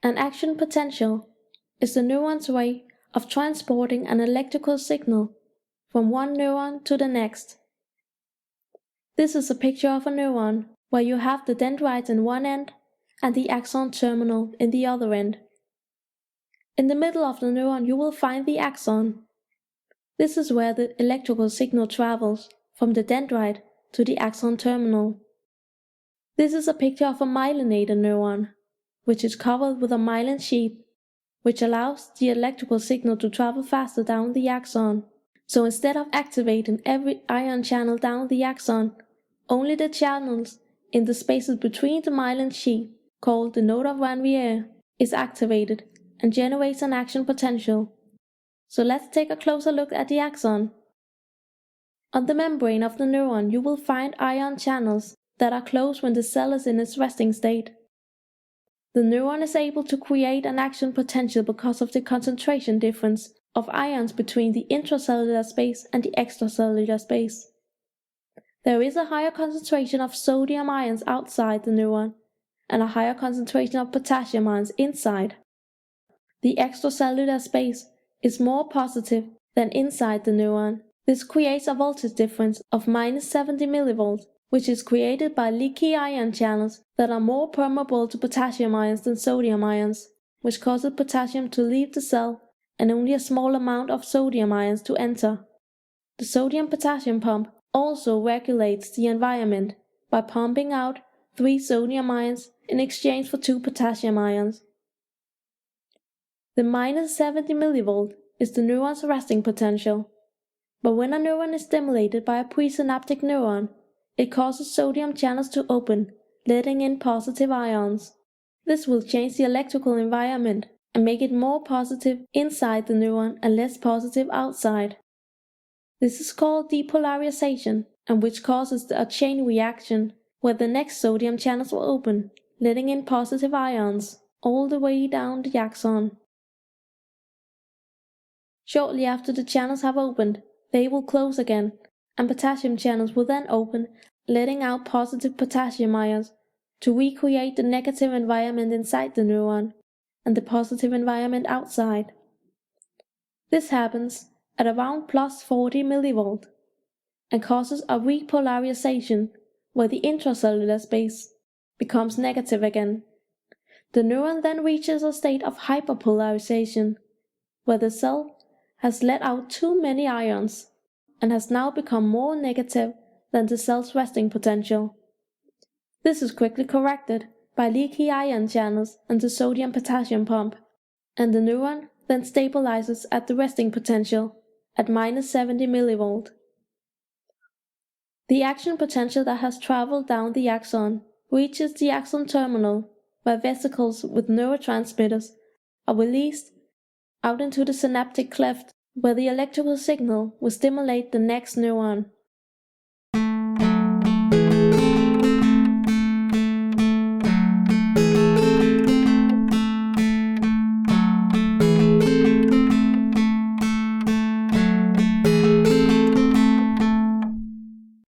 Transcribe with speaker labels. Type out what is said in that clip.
Speaker 1: An action potential is the neuron's way of transporting an electrical signal from one neuron to the next. This is a picture of a neuron where you have the dendrites in one end and the axon terminal in the other end. In the middle of the neuron you will find the axon. This is where the electrical signal travels from the dendrite to the axon terminal. This is a picture of a myelinated neuron, which is covered with a myelin sheath, which allows the electrical signal to travel faster down the axon. So instead of activating every ion channel down the axon, only the channels in the spaces between the myelin sheath, called the node of Ranvier, is activated and generates an action potential. So let's take a closer look at the axon. On the membrane of the neuron you will find ion channels that are closed when the cell is in its resting state. The neuron is able to create an action potential because of the concentration difference of ions between the intracellular space and the extracellular space. There is a higher concentration of sodium ions outside the neuron and a higher concentration of potassium ions inside. The extracellular space is more positive than inside the neuron. This creates a voltage difference of -70 mV, which is created by leaky ion channels that are more permeable to potassium ions than sodium ions, which causes potassium to leave the cell and only a small amount of sodium ions to enter. The sodium-potassium pump also regulates the environment by pumping out 3 sodium ions in exchange for 2 potassium ions. The -70 mV is the neuron's resting potential, but when a neuron is stimulated by a presynaptic neuron, it causes sodium channels to open, letting in positive ions. This will change the electrical environment and make it more positive inside the neuron and less positive outside. This is called depolarization, and which causes a chain reaction where the next sodium channels will open, letting in positive ions all the way down the axon. Shortly after the channels have opened, they will close again, and potassium channels will then open, letting out positive potassium ions to recreate the negative environment inside the neuron and the positive environment outside. This happens at around +40 mV and causes a repolarization where the intracellular space becomes negative again. The neuron then reaches a state of hyperpolarization where the cell has let out too many ions and has now become more negative than the cell's resting potential. This is quickly corrected by leaky ion channels and the sodium-potassium pump, and the neuron then stabilizes at the resting potential at -70 mV. The action potential that has traveled down the axon reaches the axon terminal, where vesicles with neurotransmitters are released out into the synaptic cleft, where the electrical signal will stimulate the next neuron.